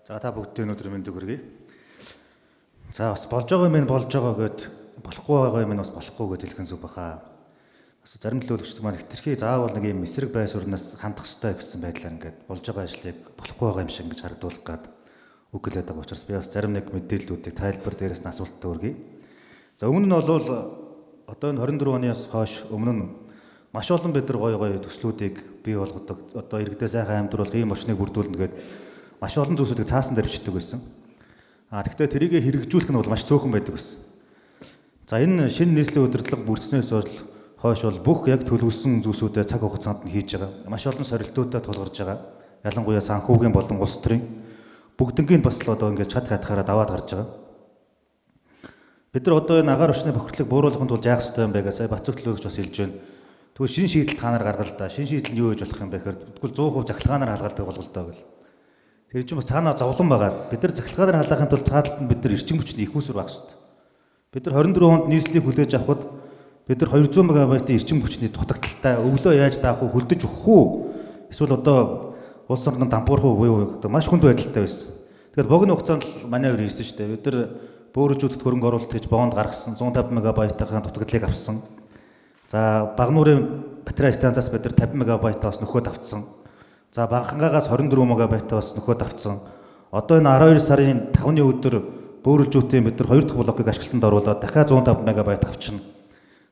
За та бүгдийн өнөөдөр мэндийг хүргэе. За бас болж байгаа юм болж байгаа гэд болохгүй байгаа юм бас болохгүй гэж хэлэх нь зүг баха. Бас зарим төлөөлөгчд маань хэтэрхий заавал нэг юм эсрэг байр суурнаас хандах ёстой гэсэн байдлаар ингээд болж байгаа ажлыг болохгүй байгаа юм шиг ингэж харагдуулах гад үг гэлээд байгаа учраас би бас зарим нэг мэдээллүүдийг тайлбар дээрээс нь асуулттай өргөе. За өмнө нь бол одоо энэ 24 оноос хойш өмнө нь маш олон бид нар гой төслүүдийг бий болгодог. Одоо иргэдээ сайхан амьдруулах ийм орчныг бүрдүүлнэ гэдэг маш олон зүйлсүүдийг цаасан дээр бичдэг байсан. Тэгэхдээ тэрийг хэрэгжүүлэх нь бол маш цөөхөн байдаг байсан. За энэ шинэ нийслэлийн удирдлага бүрдснээс хойш бол бүх яг төлөвлөсөн зүйлсүүдээ цаг хугацаанд нь хийж байгаа. Маш олон сорилтуудад тулгарч байгаа. Ялангуяа санхүүгийн болон улс төрийн бүгднгийн бас л одоо ингээд чад хатахаараа даваад гарч байгаа. Бид нар одоо энэ агаар орчны бохирдлыг бууруулахын тулд яах ёстой юм бэ гэж сая Бацэг төлөөлөгч бас хэлж байна. Тэгвэл шинэ шийдэл та нар гаргал да. Шинэ шийдэл нь юу гэж болох юм бэ гэхээр тэгвэл 100% захлагаанаар халгаалдаг болголтоо гэл. Тэр чинь бас цаанаа зовлон байгаа. Бид нар захлагаанаар халаахын тулд цааталд нь бид нар эрчим хүчний их усүр байх хэрэгтэй. Бид нар 24 онд нийслэлийг хүлээж авахд бид нар 200 мегабайтын эрчим хүчний дутагдaltaй өглөө яаж даах вэ, хөлдөж өгөх үү? Эсвэл одоо улс орнод дампуурах уу гэдэг маш хүнд байдалтай байсан. Тэгэхээр богино хугацаанд манай өөр хийсэн шүү дээ. Бид нар бөөрөжүүдэд хөрөнгө оруулалт гэж боонд гаргасан 150 мегабайтын дутагдлыг авсан. За Багнуурын батарей станцаас бид нар 50 мегабайтаас нөхөд авцсан. За Банхангаагаас 24 мегабайтаас нөхөд авцсан. Одоо энэ 12 сарын 5-ны өдөр бөөрөлжүүтийн бид нар 2 дахь блокыг ашиглалтанд оруулаад дахиад 150 мегабайт авчна.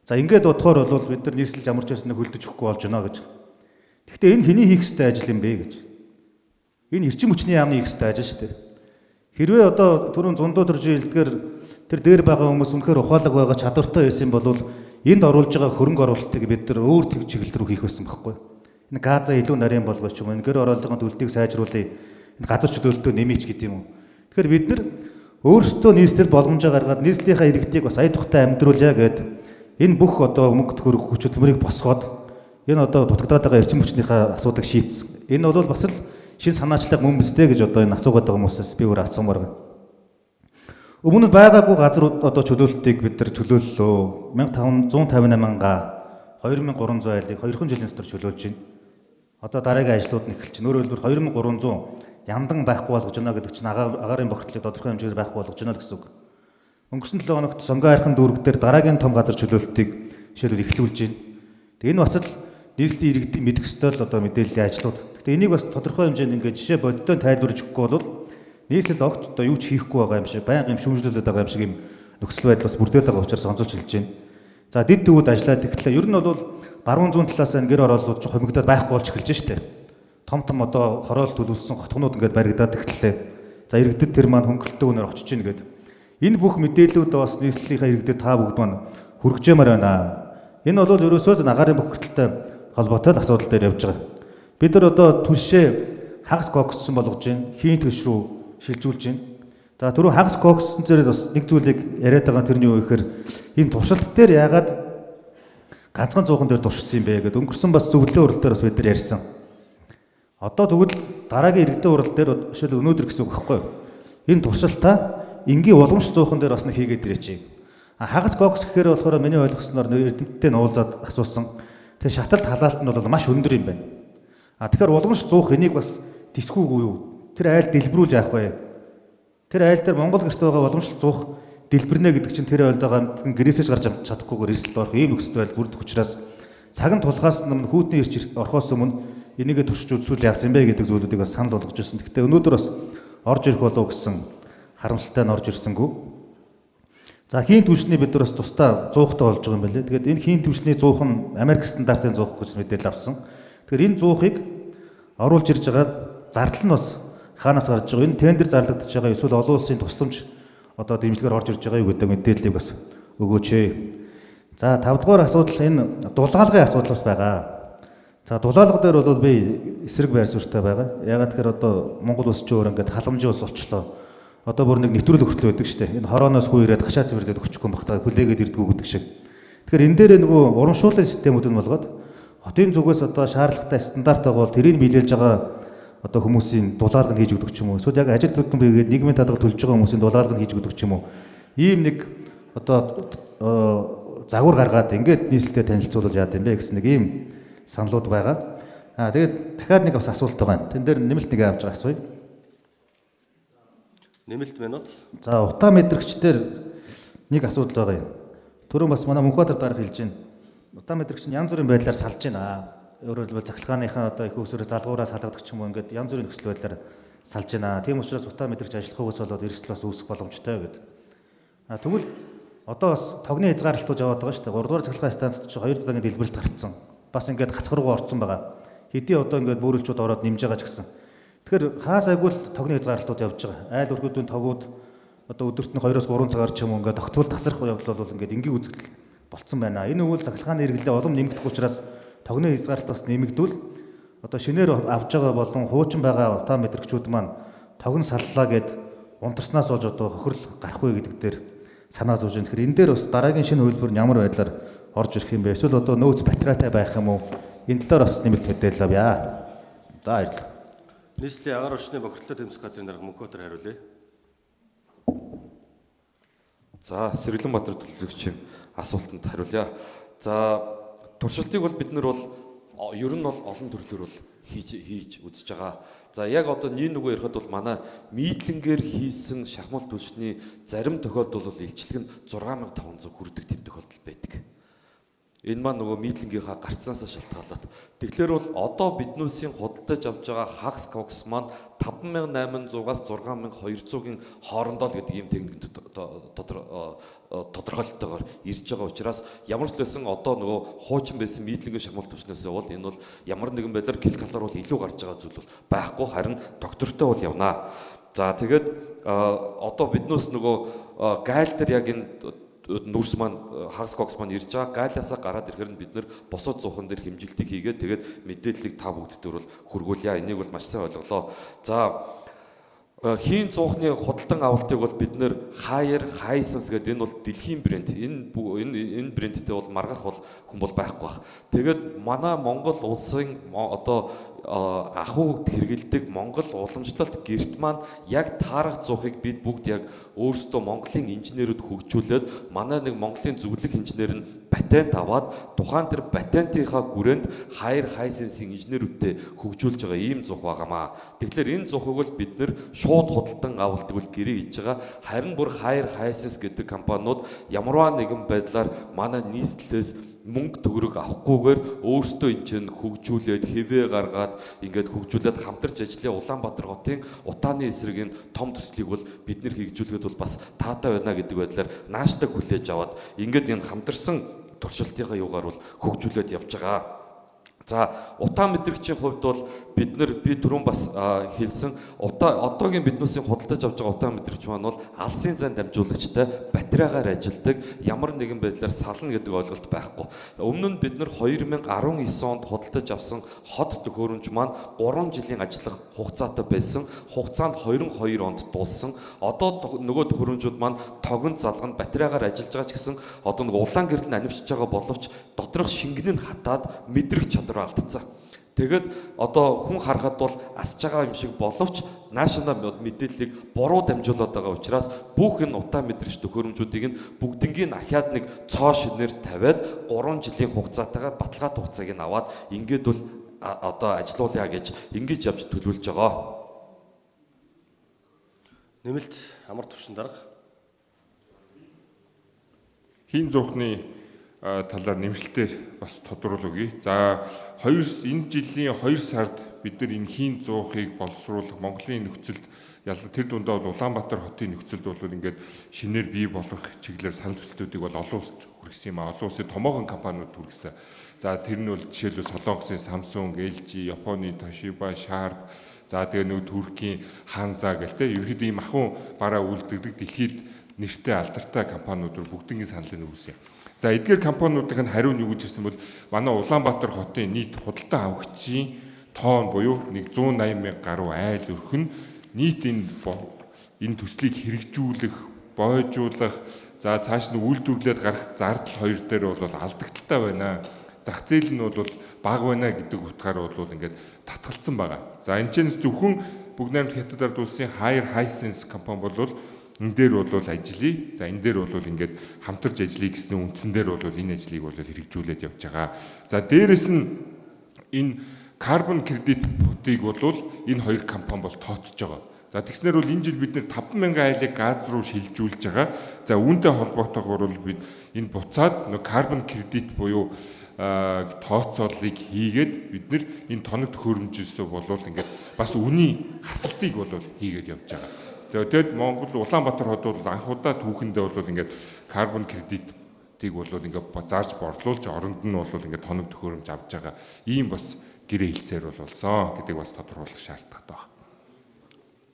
За ингээд бодохоор бол бид нар нийслэлж амарч байсныг хөлдөж өгөхгүй болж байна гэж. Гэхдээ энэ хэний хийх ёстой ажил юм бэ гэж. Энэ эрчим хүчний яамны хийх ёстой ажил шүү дээ. Хэрвээ одоо түрүүн зундуу төржийн хэлдгээр тэр дээр байгаа хүмүүс үнэхээр ухаалаг байгаа чадвартай байсан бол энд оруулж байгаа хөрөнгө оруулалтыг бид нар өөр чиглэл рүү хийх байсан байхгүй. Энэ газа илүү нарийн болгооч юм. Энэ гэр оролцоогоо төлөлтийг сайжруулъя. Энэ газар чөлөөлтөө нэмийч гэдэг юм уу. Тэгэхээр бид нар өөрсдөө нийслэл боломжоо гаргаад нийслэлийнхаа иргэдийг бас ая тухтай амьдруулъя гэдэг энэ бүх одоо мөнгө төгрөг хүч хөдөлмөрийг босгоод энэ одоо дутагдаад байгаа эрчим хүчнийхээ асуудыг шийдсэн. Энэ бол бас л шинэ санаачлаг мөн бистэй гэж одоо энэ асуугаад байгаа хүмүүсээс би өөр асуумаар байна. Өмнө нь байгаагүй газрууд одоо чөлөөлтийг бид нар чөлөөллөө. 1558 га 2300 айлыг 2 жилийн дотор чөлөөлж байна. Одоо дараагийн ажлууд нь эхэлж байна. Өөрөөр хэлбэл 2300 яндан байхгүй болгож байна гэдэг чинь агаарын бохирдлыг тодорхой хэмжээгээр байхгүй болгож байна гэсэн үг. Өнгөрсөн 7 хоногт Сонгоо хайрхан дүүрэг дээр дараагийн том газар чөлөөлтийг жишээлбэл эхлүүлж байна. Тэгээ энэ бас л нийслэлийн иргэдийн мэдэх ёстой л одоо мэдээллийн ажлууд. Гэхдээ энийг бас тодорхой хэмжээнд ингээд жишээ бодиттой тайлбарж өгөхгүй бол нийслэл огт одоо юу ч хийхгүй байгаа юм шиг, байнга юм шүүмжлүүлээд байгаа юм шиг юм нөхцөл байдал бас бүрдээд байгаа учраас онцолж хэлж байна. За дид төвүүд ажиллаад тэгэхээр ер нь бол баруун зүүн талаас нь гэр ороолууд ч хомигдоод байхгүй болж эхэлж штэ. Том одоо хороол төлөвлөсөн хотгонууд ингээд баригдаад эхэллээ. За иргэдэд тэр маань хөнгөлөлтөө өнөр очиж гин гэдэг. Энэ бүх мэдээллүүд бас нийслэлийнхаа иргэдэд та бүгд маань хүргэжмээр байна. Энэ бол ерөөсөө агаарын бохирдолтой холбоотой асуудал дээр явж байгаа. Бид нар одоо түлшээ хагас кокссон болгож байна. Хийн төш рүү шилжүүлж байна. За түрүү хагас кокссон зэрэг бас нэг зүйлийг яриад байгаа тэрний юу гэхээр энэ туршилт дээр яагаад ганцхан зуухан дээр туршилсан юм бэ гэдэг өнгөрсөн бас зөвлөлөө урал дээр бас бид нар ярьсан. Одоо тэгвэл дараагийн иргэдийн урал дээр жишээл өнөөдөр гэсэн үг байхгүй юу? Энэ туршилтаа энгийн уламжлалт зуухан дээр бас нэг хийгээд ирээч. Хагас кокс гэхээр болохоор миний ойлгосноор эрдэмтдтэй нь уулзаад асуусан. Тэр шаталт халаалт нь бол маш өндөр юм байна. Тэгэхээр уламжлалт зуух энийг бас тисгүүгүй юу? Тэр айл дэлбэрүүл яах вэ? Тэр айл дээр Монгол гэрт байгаа уламжлалт зуух дэлбэрнэ гэдэг чинь тэр айлд байгаа гэрээсэж гарч чадахгүйгээр эрсдэлд орох ийм нөхцөл байдал бүрдэх учраас цагын тулгаас өмнө хүүтний ирж орохоос өмнө энийгээ туршиж үзвэл яасан бэ гэдэг зүйлүүдийг бас санал болгож ирсэн. Гэхдээ өнөөдөр бас орж ирэх болов гэсэн харамсалтай нь орж ирсэнгүй. За хийн түвшний бид нар бас тусдаа зуухтай болж байгаа юм байна лээ. Тэгээд энэ хийн түвшний зуух нь Америк стандартын зуух гэж мэдээлэл авсан. Тэгэхээр энэ зуухыг оруулж ирж байгаа зардал нь бас хаанаас гарч байгаа? Энэ тендер зарлагдаж байгаа эсвэл олон улсын тусламж одоо дэмжлэгээр орж ирж байгаа юу гэдэг мэдээллийг бас өгөөч. За 5 дугаар асуудал энэ дулаалгын асуудал бас байгаа. За дулаалга дээр бол би эсрэг байр суурьтай байгаа. Ягаад гэхээр одоо Монгол улс ч өөр ингээд халамжийн улс болчлоо. Одоо бүр нэг нэвтрүүлэг хүртэл байдаг шүү дээ. Энэ хорооноос хүү ирээд хашаа цэвэрлээд өгчихгүй бахтаа хүлээгээд ирдгүү гэдэг шиг. Тэгэхээр энэ дээр нөгөө урамшууллын системүүд нь болгоод хотын зүгээс одоо шаардлагатай стандартаа бол тэрийг биелүүлж байгаа одоо хүмүүсийн дулаалгыг хийж өгдөг ч юм уу. Эсвэл яг ажил тутам бигээд нийгмийн дадлага төлж байгаа хүмүүсийн дулаалгыг хийж өгдөг ч юм уу. Ийм нэг одоо загвар гаргаад ингээд нийслэлтэй танилцуулж яад юм бэ гэсэн нэг ийм саналуд байгаа. Тэгээд дахиад нэг бас асуулт байгаа юм. Тэн дээр нэмэлт нэг авч байгаа асууя. Нэмэлт минут. За утаа мэдрэгчдэр нэг асуудал байгаа юм. Түрүүн бас манай Мөнхбаатар дарга хэлж байна. Утаа мэдрэгч нь янз бүрийн байдлаар салж байна. Өөрөөр хэлбэл захиргааныхаа одоо их усрыг залгуураас салгадаг ч юм уу ингээд янз бүрийн нөхцөл байдлаар салж байна. Тийм учраас утаа мэдрэгч ажиллах угаас болоод эрсдэл бас үүсэх боломжтой гэдэг. Тэгвэл одоо бас тогны хязгаарлалтууд яваад байгаа шүү дээ. 3 дугаар цахилгаан станцд чи 2 удаагийн дэлбэрэлт гарцсан. Бас ингээд хацхруугаа орцсон байгаа. Хэдий одоо ингээд бөөрөлчүүд ороод нэмж байгаа ч гэсэн. Тэгэхээр хаас айгуул тогны хязгаарлалтууд явж байгаа. Айл өрхөдийн тогууд одоо өдөрт нь 2-3 цагаар ч юм уу ингээд тогтвол тасрах явдал бол ингээд энгийн үзэгдэл болцсон байна. Энэ үйл захиргааны хэрэглээ улам нэмэгдэх учраас тогны хязгаарлалт бас нэмэгдвэл одоо шинээр авж байгаа болон хуучин байгаа утаа мэдрэгчүүд маань тогн саллаа гэд унтарснаас болж одоо хохирол гарах вэ гэдэг дээр санаа зовж байна. Тэгэхээр энэ дээр бас дараагийн шинэ хувилбар нь ямар байдлаар орж ирэх юм бэ? Эсвэл одоо нөөц батарейтай байх юм уу? Энэ талаар бас нэмэлт мэдээлэл авъя. За баярлалаа. Нийслэлийн агаар орчны бохирдлоо тэмцэх газрын дарга Мөнхбаатар хариулъя. За Сэргэлэнбаатар төлөөлөгчийн асуултанд хариулъя. За туршилтыг бол бид нар бол ер нь бол олон төрлөөр бол хийж үзэж байгаа. За яг одоо нэг ярихад бол манай мидлингээр хийсэн шахмал түлшний зарим тохиолдол бол илчлэг нь 6500 хүрдэг тэм тохиолдол байдаг. Энэ маань нөгөө мидлингийнхаа гарцнаасаа шалтгаалаад. Тэгэхээр бол одоо биднүүсийн худалдаж авч байгаа хагас кокс маань 5800-аас 6200-ийн хоорондоо л гэдэг ийм техник тодорхойлолтойгоор ирж байгаа учраас ямар ч байсан одоо нөгөө хуучин байсан мидлингийн шахмал түвшнээс бол энэ бол ямар нэгэн байдлаар килокалори бол илүү гарч байгаа зүйл бол байхгүй, харин доктортой бол явнаа. За тэгээд одоо биднээс нөгөө гайл дээр яг энэ нүрс маань хагас кокс маань ирж байгаа. Гайлаасаа гараад ирэхээр нь бид нэр босоод зуухан дээр хэмжилтийг хийгээд тэгээд мэдээллийг та бүгд дээр бол хургуулъя. Энийг бол маш сайн ойлголоо. За хийн зуухны худалдан авалтыг бол бид нэр Hisense гэдэг энэ бол дэлхийн брэнд. Энэ брэндтэй бол маргах бол хүн бол байхгүй бах. Тэгээд манай Монгол улсын одоо ахуй хэрэгэлдэг Монгол уламжлалт гэрт маань яг таарах зуухыг бид бүгд яг өөрсдөө Монголын инженерүүд хөгжүүлээд манай нэг Монголын зөвлөх инженер нь патент аваад тухайн тэр патентийнхаа хүрээнд Hisense-ийн инженерүүдтэй хөгжүүлж байгаа ийм зух байгаамаа. Тэгэхээр энэ зухыг бол бид нэр шууд худалдан авалтыг бол гэрээ хийж байгаа. Харин бүр Hisense гэдэг компаниуд ямарваа нэгэн байдлаар манай нийслэлээс мөнгө төгрөг авахгүйгээр өөрсдөө энэ чинь хөгжүүлээд хэвээ гаргаад ингээд хөгжүүлээд хамтарч ажиллая. Улаанбаатар хотын утааны эсрэгийн том төслийг бол бид нэр хэрэгжүүлэхэд бол бас таатай байна гэдэг байдлаар нааштай хүлээж аваад ингээд энэ хамтарсан туршилтынхаа юугаар бол хөгжүүлээд явж байгаа. За утаа мэдрэгчийн хувьд бол би түрүүн бас хэлсэн одоогийн биднүүсийн худалдаж авч байгаа утаа мэдрэгч маань бол алсын зан дамжуулагчтай батарейгаар ажилладаг, ямар нэгэн байдлаар сална гэдэг ойлголт байхгүй. Өмнө нь бид нар 2019 онд худалдаж авсан хот төхөөрөмж маань 3 жилийн ажиллах хугацаатай байсан. Хугацаанд 22 онд дууссан. Одоо нөгөө төхөөрөмжүүд маань тогонд залганд батарейгаар ажиллаж байгаа ч гэсэн одоо нэг улаан гэрэл нь анивчж байгаа боловч доторх шингэн нь хатаад мэдрэх чадвар алдсан. Тэгээд одоо хүн харахад бол асж байгаа юм шиг боловч наашнаа мэдээллийг буруу дамжуулаад байгаа учраас бүх энэ утаа мэдрэгч төхөөрөмжүүдийг нь бүгднийг ахиад нэг цоо шинээр тавиад 3 жилийн хугацаатайгаар баталгаат хугацааг нь аваад ингээд бол одоо ажилуулъя гэж ингэж явж төлөвлөж байгаа. Нэмэлт амар төвшин дарга. Хийн зуухны талаар нэмэлтээр бас тодруулах үгүй. За энэ жилийн 2 сард бид нар энэ хийн зуухыг боловсруулах Монголын нөхцөлд ялан тэр дундаа бол Улаанбаатар хотын нөхцөлд бол ингээд шинээр бий болох чиглэлээр санал хүсэлтүүдийг бол олон улсад хүргэсэн юм а. Олон улсын томоохон компаниуд хүргэсэн. За тэр нь бол жишээлбэл Солонгосын Samsung, LG, Японы Toshiba, Sharp, за тэгээ нөгөө Туркийн Hansa гэх тэ ерөөхдөө ийм ахуйн бараа үйлдвэрлэдэг дэлхийд нэртэй алдартай компаниуд бүгдийн саналыг өгсөн. За эдгээр компаниудын хариу нь юу гэж хэлсэн бол манай Улаанбаатар хотын нийт худалдан авагчийн тоон буюу 180,000 гаруй айл өрхөн нийт энэ төслийг хэрэгжүүлэх, бойжуулах, за цааш нь үйлдвэрлээд гарах зардал хоёр дээр бол алдагдaltaй байна. Зах зээл нь бол бага байна гэдэг утгаар бол ингээд татгалцсан байгаа. За энэ ч зөвхөн Бүгднайрамд Хятад ард улсын Hisense компани бол энэ дээр бол ажиллая. За энэ дээр бол ингээд хамтарч ажиллая гэсэн үндсэн дээр бол энэ ажлыг бол хэрэгжүүлээд явж байгаа. За дээрэс нь энэ карбон кредитуудыг бол энэ хоёр компани бол тооцож байгаа. За тэгснээр бол энэ жил бид нэр 50000 айлыг газ руу шилжүүлж байгаа. За үүнтэй холбоотойгоор бол бид энэ буцаад нэг карбон кредит буюу тооцооллыг хийгээд бид нэр энэ тоног төхөөрөмжөөсөө болвол ингээд бас үнийн хасалтыг бол хийгээд явж байгаа. Тэгээд Монгол Улаанбаатар хот бол анх удаа түүхэндээ бол ингээд карбон кредитийг бол ингээд зарж борлуулж оронд нь бол ингээд тоног төхөөрөмж авж байгаа. Ийм бас гэрээ хэлцээр болсон гэдгийг бас тодорхойлох шаардлагатай байна.